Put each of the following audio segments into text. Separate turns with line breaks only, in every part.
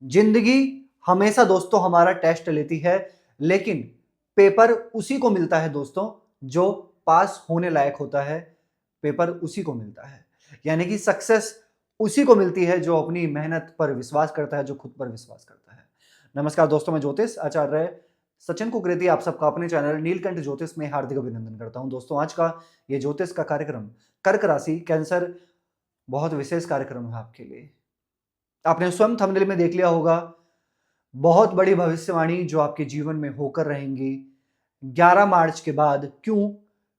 जिंदगी हमेशा दोस्तों हमारा टेस्ट लेती है, लेकिन पेपर उसी को मिलता है दोस्तों जो पास होने लायक होता है। पेपर उसी को मिलता है, यानी कि सक्सेस उसी को मिलती है जो अपनी मेहनत पर विश्वास करता है, जो खुद पर विश्वास करता है। नमस्कार दोस्तों, मैं ज्योतिष आचार्य सचिन कुकरेती आप सबका अपने चैनल नीलकंठ ज्योतिष में हार्दिक अभिनंदन करता हूं। दोस्तों, आज का ये ज्योतिष का कार्यक्रम कर्क राशि कैंसर बहुत विशेष कार्यक्रम है आपके लिए। आपने स्वयं थंबनेल में देख लिया होगा, बहुत बड़ी भविष्यवाणी जो आपके जीवन में होकर रहेंगी 11 मार्च के बाद। क्यों?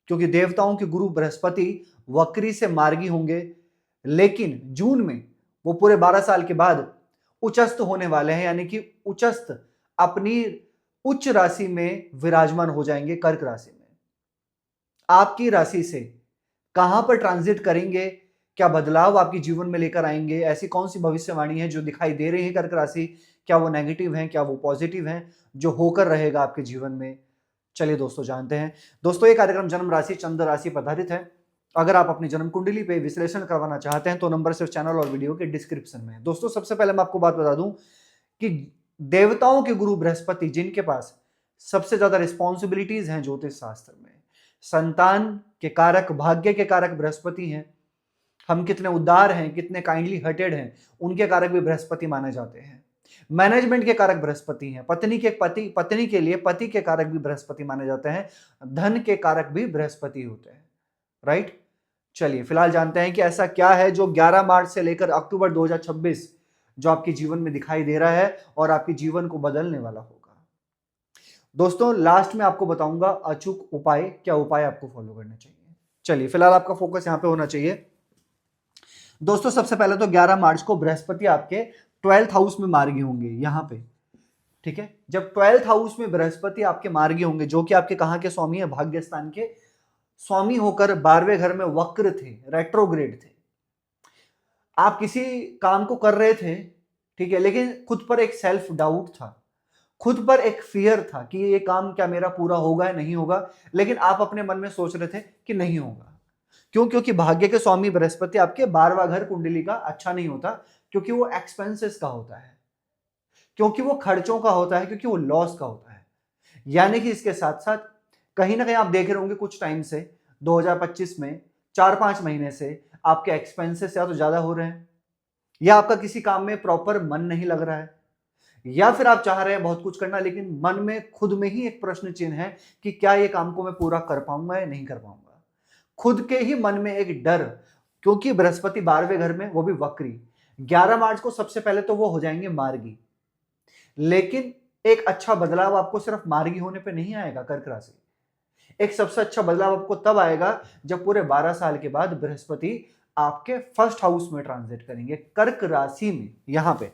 क्योंकि देवताओं के गुरु बृहस्पति वक्री से मार्गी होंगे, लेकिन जून में वो पूरे 12 साल के बाद उच्चस्थ होने वाले हैं, यानी कि उच्चस्थ अपनी उच्च राशि में विराजमान हो जाएंगे। कर्क राशि में आपकी राशि से कहां पर ट्रांजिट करेंगे, क्या बदलाव आपके जीवन में लेकर आएंगे, ऐसी कौन सी भविष्यवाणी है जो दिखाई दे रही है कर्क राशि, क्या वो नेगेटिव है, क्या वो पॉजिटिव है, जो होकर रहेगा आपके जीवन में। चलिए दोस्तों जानते हैं। दोस्तों, ये कार्यक्रम जन्म राशि चंद्र राशि पर आधारित है। अगर आप अपनी जन्म कुंडली पे विश्लेषण करवाना चाहते हैं तो नंबर सिर्फ चैनल और वीडियो के डिस्क्रिप्शन में है। दोस्तों, सबसे पहले मैं आपको बात बता दूं कि देवताओं के गुरु बृहस्पति, जिनके पास सबसे ज्यादा रिस्पॉन्सिबिलिटीज हैं ज्योतिष शास्त्र में, संतान के कारक, भाग्य के कारक बृहस्पति हैं। हम कितने उदार हैं, कितने काइंडली हार्टेड हैं, उनके कारक भी बृहस्पति माने जाते हैं। मैनेजमेंट के कारक बृहस्पति हैं। पत्नी के लिए पति के कारक भी बृहस्पति माने जाते हैं। धन के कारक भी बृहस्पति होते हैं। राइट? चलिए फिलहाल जानते हैं कि ऐसा क्या है जो 11 मार्च से लेकर अक्टूबर 2026 जो आपके जीवन में दिखाई दे रहा है और आपके जीवन को बदलने वाला होगा। दोस्तों, लास्ट में आपको बताऊंगा अचूक उपाय, क्या उपाय आपको फॉलो करने चाहिए। चलिए फिलहाल आपका फोकस यहां पे होना चाहिए। दोस्तों, सबसे पहले तो 11 मार्च को बृहस्पति आपके 12th हाउस में मार्गी होंगे यहां पे। ठीक है, जब 12th हाउस में बृहस्पति आपके मार्गी होंगे, जो कि आपके कहां के स्वामी है, भाग्य स्थान के स्वामी होकर 12वें घर में वक्र थे, रेट्रोग्रेड थे। आप किसी काम को कर रहे थे, ठीक है, लेकिन खुद पर एक सेल्फ डाउट था, खुद पर एक फियर था कि ये काम क्या मेरा पूरा होगा या नहीं होगा, लेकिन आप अपने मन में सोच रहे थे कि नहीं होगा। क्यों? क्योंकि भाग्य के स्वामी बृहस्पति आपके 12वां घर कुंडली का अच्छा नहीं होता, क्योंकि वो एक्सपेंसेस का होता है, क्योंकि वो खर्चों का होता है, क्योंकि वो लॉस का होता है। यानी कि इसके साथ साथ कहीं ना कहीं आप देख रहे होंगे कुछ टाइम से 2025 में 4-5 महीने से आपके एक्सपेंसेस या तो ज्यादा हो रहे हैं, या आपका किसी काम में प्रॉपर मन नहीं लग रहा है, या फिर आप चाह रहे हैं बहुत कुछ करना, लेकिन मन में खुद में ही एक प्रश्न चिन्ह है कि क्या ये काम को मैं पूरा कर पाऊंगा या नहीं कर पाऊंगा। खुद के ही मन में एक डर, क्योंकि बृहस्पति 12वें घर में, वो भी वक्री। 11 मार्च को सबसे पहले तो वो हो जाएंगे मार्गी, लेकिन एक अच्छा बदलाव आपको सिर्फ मार्गी होने पे नहीं आएगा कर्क राशि। एक सबसे अच्छा बदलाव आपको तब आएगा जब पूरे 12 साल के बाद बृहस्पति आपके फर्स्ट हाउस में ट्रांजिट करेंगे, कर्क राशि में। यहां पे,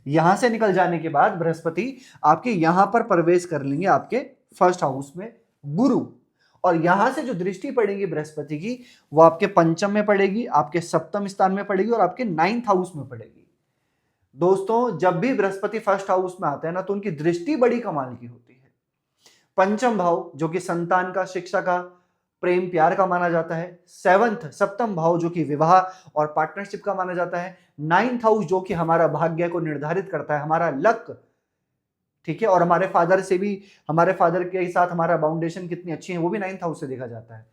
यहां से निकल जाने के बाद बृहस्पति आपके यहां पर प्रवेश कर लेंगे, आपके फर्स्ट हाउस में गुरु। और यहां से जो दृष्टि पड़ेगी बृहस्पति की, वो आपके पंचम में पड़ेगी, आपके सप्तम स्थान में पड़ेगी और आपके 9th हाउस में पड़ेगी। दोस्तों, जब भी बृहस्पति फर्स्ट हाउस में आते हैं ना, तो उनकी दृष्टि बड़ी कमाल की होती है। पंचम भाव जो कि संतान का, शिक्षा का, प्रेम प्यार का माना जाता है। सप्तम भाव जो कि विवाह और पार्टनरशिप का माना जाता है। 9th हाउस जो कि हमारा भाग्य को निर्धारित करता है, हमारा लक, ठीक है, और हमारे फादर से भी, हमारे फादर के साथ हमारा बाउंडेशन कितनी अच्छी है, वो भी 9th हाउस से देखा जाता है।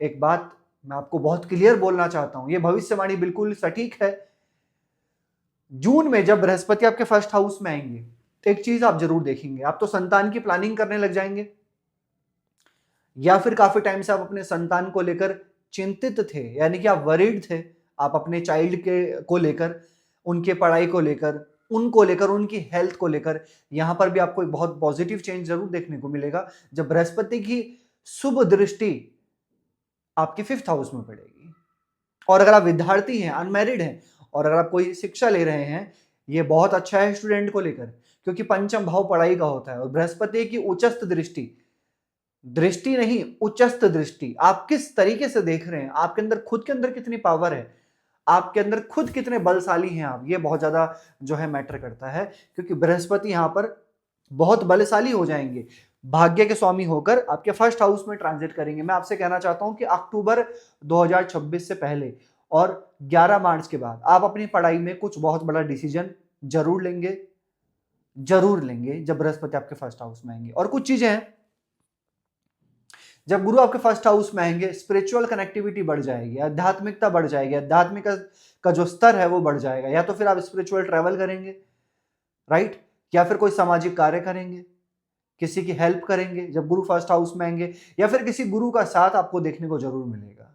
एक बात मैं आपको बहुत क्लियर बोलना चाहता हूं, ये भविष्यवाणी बिल्कुल सटीक है। जून में जब बृहस्पति आपके फर्स्ट हाउस में आएंगे, तो एक चीज आप जरूर देखेंगे, आप तो संतान की प्लानिंग करने लग जाएंगे, या फिर काफी टाइम से आप अपने संतान को लेकर चिंतित थे, यानी कि आप वरीड थे, आप अपने चाइल्ड के को लेकर, उनके पढ़ाई को लेकर, उनको लेकर, उनकी हेल्थ को लेकर। यहां पर भी आपको एक बहुत पॉजिटिव चेंज जरूर देखने को मिलेगा जब बृहस्पति की शुभ दृष्टि आपके 5th हाउस में पड़ेगी। और अगर आप विद्यार्थी हैं, अनमैरिड हैं, और अगर आप कोई शिक्षा ले रहे हैं, ये बहुत अच्छा है स्टूडेंट को लेकर, क्योंकि पंचम भाव पढ़ाई का होता है। और बृहस्पति की उच्चस्थ दृष्टि, दृष्टि नहीं, उच्चस्थ दृष्टि, आप किस तरीके से देख रहे हैं, आपके अंदर, खुद के अंदर कितनी पावर है, आपके अंदर खुद कितने बलशाली हैं आप, ये बहुत ज्यादा जो है मैटर करता है। क्योंकि बृहस्पति यहां पर बहुत बलशाली हो जाएंगे, भाग्य के स्वामी होकर आपके फर्स्ट हाउस में ट्रांजिट करेंगे। मैं आपसे कहना चाहता हूं कि अक्टूबर 2026 से पहले और 11 मार्च के बाद आप अपनी पढ़ाई में कुछ बहुत बड़ा डिसीजन जरूर लेंगे, जरूर लेंगे जब बृहस्पति आपके फर्स्ट हाउस में आएंगे। और कुछ चीजें हैं, जब गुरु आपके फर्स्ट हाउस में आएंगे स्पिरिचुअल कनेक्टिविटी बढ़ जाएगी, आध्यात्मिकता बढ़ जाएगी, आध्यात्मिक का जो स्तर है वो बढ़ जाएगा। या तो फिर आप स्पिरिचुअल ट्रैवल करेंगे, राइट, या फिर कोई सामाजिक कार्य करेंगे, किसी की हेल्प करेंगे जब गुरु फर्स्ट हाउस में आएंगे, या फिर किसी गुरु का साथ आपको देखने को जरूर मिलेगा।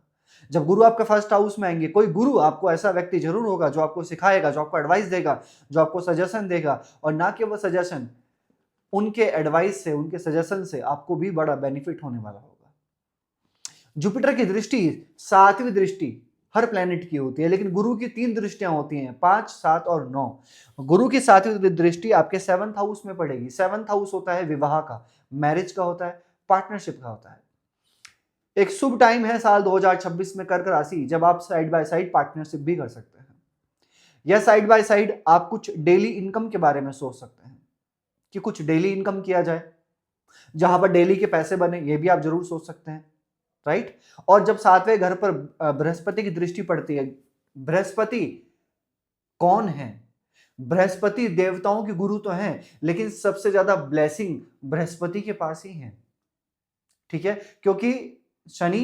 जब गुरु आपके फर्स्ट हाउस में आएंगे कोई गुरु आपको ऐसा व्यक्ति जरूर होगा जो आपको सिखाएगा, जो आपको एडवाइस देगा, जो आपको सजेशन देगा, और ना केवल सजेशन, उनके एडवाइस से, उनके सजेशन से आपको भी बड़ा बेनिफिट होने वाला होगा। जुपिटर की दृष्टि 7वीं दृष्टि हर प्लेनेट की होती है, लेकिन गुरु की 3 दृष्टियां होती हैं, 5, 7 और 9। गुरु की 7वीं दृष्टि आपके 7th हाउस में पड़ेगी। 7th हाउस होता है विवाह का, मैरिज का होता है, पार्टनरशिप का होता है। एक शुभ टाइम है साल 2026 में कर्क राशि, जब आप साइड बाय साइड पार्टनरशिप भी कर सकते हैं, या साइड बाय साइड आप कुछ डेली इनकम के बारे में सोच सकते हैं कि कुछ डेली इनकम किया जाए, जहां पर डेली के पैसे बने, ये भी आप जरूर सोच सकते हैं, राइट। और जब 7वें घर पर बृहस्पति की दृष्टि पड़ती है, बृहस्पति कौन है? बृहस्पति देवताओं के गुरु तो हैं, लेकिन सबसे ज्यादा ब्लेसिंग बृहस्पति के पास ही है, ठीक है, क्योंकि शनि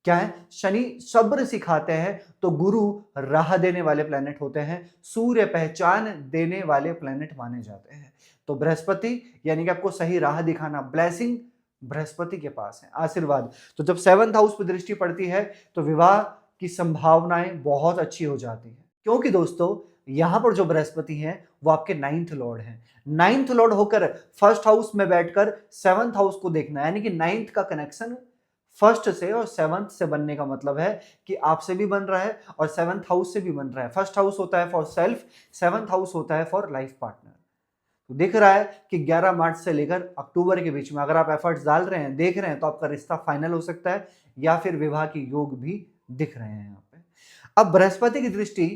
क्या है? शनि सब्र सिखाते हैं, तो गुरु राह देने वाले प्लेनेट होते हैं, सूर्य पहचान देने वाले प्लेनेट माने जाते हैं। तो बृहस्पति यानी कि आपको सही राह दिखाना, ब्लेसिंग बृहस्पति के पास है, आशीर्वाद। तो जब 7th हाउस पर दृष्टि पड़ती है तो विवाह की संभावनाएं बहुत अच्छी हो जाती है, क्योंकि दोस्तों यहां पर जो बृहस्पति है वो आपके 9th लॉर्ड है। 9th लॉर्ड होकर फर्स्ट हाउस में बैठकर 7th हाउस को देखना, यानी कि 9th का कनेक्शन फर्स्ट से और 7th से बनने का मतलब है कि आपसे भी बन रहा है और 7th हाउस से भी बन रहा है। फर्स्ट हाउस होता है फॉर सेल्फ, 7th हाउस होता है फॉर लाइफ पार्टनर। तो दिख रहा है कि 11 मार्च से लेकर अक्टूबर के बीच में अगर आप एफर्ट्स डाल रहे हैं, देख रहे हैं, तो आपका रिश्ता फाइनल हो सकता है, या फिर विवाह की योग भी दिख रहे हैं यहाँ पे। अब बृहस्पति की दृष्टि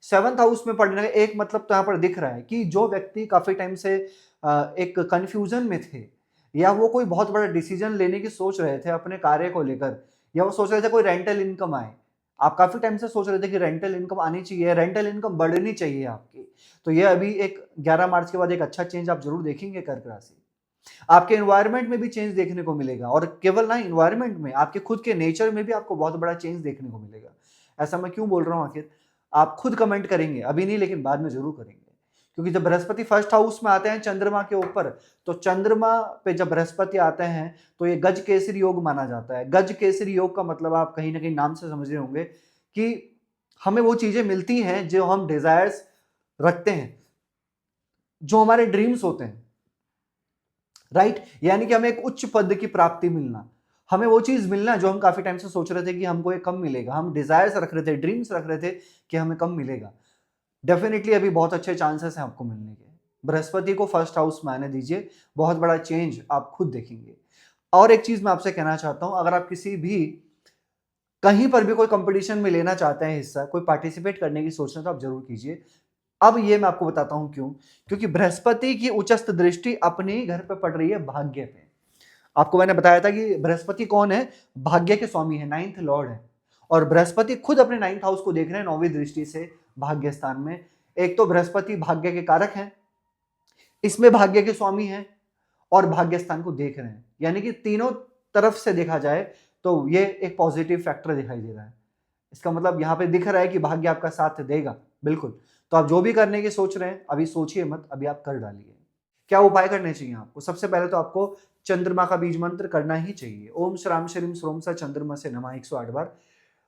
7th हाउस में पड़ने का एक मतलब तो यहाँ पर दिख रहा है कि जो व्यक्ति काफी टाइम से एक कंफ्यूजन में थे, या वो कोई बहुत बड़ा डिसीजन लेने की सोच रहे थे अपने कार्य को लेकर, या वो सोच रहे थे कोई रेंटल इनकम आए, आप काफी टाइम से सोच रहे थे कि रेंटल इनकम आनी चाहिए, रेंटल इनकम बढ़नी चाहिए आपकी, तो ये अभी एक 11 मार्च के बाद एक अच्छा चेंज आप जरूर देखेंगे कर्क राशि। आपके एनवायरनमेंट में भी चेंज देखने को मिलेगा, और केवल ना एनवायरनमेंट में, आपके खुद के नेचर में भी आपको बहुत बड़ा चेंज देखने को मिलेगा। ऐसा मैं क्यों बोल रहा हूं? आखिर आप खुद कमेंट करेंगे, अभी नहीं लेकिन बाद में जरूर करेंगे, क्योंकि जब बृहस्पति फर्स्ट हाउस में आते हैं चंद्रमा के ऊपर, तो चंद्रमा पे जब बृहस्पति आते हैं तो ये गज केसरी योग माना जाता है। गज केसरी योग का मतलब आप कहीं ना कहीं नाम से समझ रहे होंगे कि हमें वो चीजें मिलती हैं जो हम डिजायर्स रखते हैं, जो हमारे ड्रीम्स होते हैं, राइट। यानी कि हमें एक उच्च पद की प्राप्ति मिलना, हमें वो चीज मिलना जो हम काफी टाइम से सोच रहे थे कि हमको ये कम मिलेगा, हम डिजायर्स रख रहे थे, ड्रीम्स रख रहे थे कि हमें कम मिलेगा। डेफिनेटली अभी बहुत अच्छे चांसेस हैं आपको मिलने के। बृहस्पति को फर्स्ट हाउस में आने दीजिए, बहुत बड़ा चेंज आप खुद देखेंगे। और एक चीज मैं आपसे कहना चाहता हूं, अगर आप किसी भी कहीं पर भी कोई कंपटीशन में लेना चाहते हैं हिस्सा, कोई पार्टिसिपेट करने की सोच रहे हैं, तो आप जरूर कीजिए। अब ये मैं आपको बताता हूं क्यों, क्योंकि बृहस्पति की उच्चस्थ दृष्टि अपने ही घर पे पड़ रही है, भाग्य पे। आपको मैंने बताया था कि बृहस्पति कौन है? भाग्य के स्वामी है, 9th लॉर्ड है, और बृहस्पति खुद अपने 9th हाउस को देख रहे हैं 9वीं दृष्टि से भाग्य स्थान में। एक तो बृहस्पति भाग्य के कारक हैं, इसमें भाग्य के स्वामी हैं, और भाग्य स्थान को देख रहे हैं, यानी कि तीनों तरफ से देखा जाए तो ये एक पॉजिटिव फैक्टर दिखाई दे रहा है। इसका मतलब यहाँ पे दिख रहा है कि भाग्य आपका साथ देगा, बिल्कुल। तो आप जो भी करने की सोच रहे हैं अभी सोचिए मत, अभी आप कर डालिए। क्या उपाय करने चाहिए आपको? सबसे पहले तो आपको चंद्रमा का बीज मंत्र करना ही चाहिए। ओम श्राम श्रीम श्रोम सा चंद्रमा से नमः 108 बार।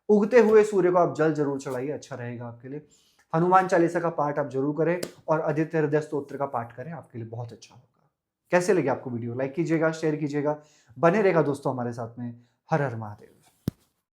उगते हुए सूर्य को आप जल जरूर चढ़ाइए, अच्छा रहेगा आपके लिए। हनुमान चालीसा का पाठ आप जरूर करें, और आदित्य हृदय स्तोत्र का पाठ करें, आपके लिए बहुत अच्छा होगा। कैसे लगे आपको वीडियो? लाइक कीजिएगा, शेयर कीजिएगा, बने रहेगा दोस्तों हमारे साथ में। हर हर महादेव।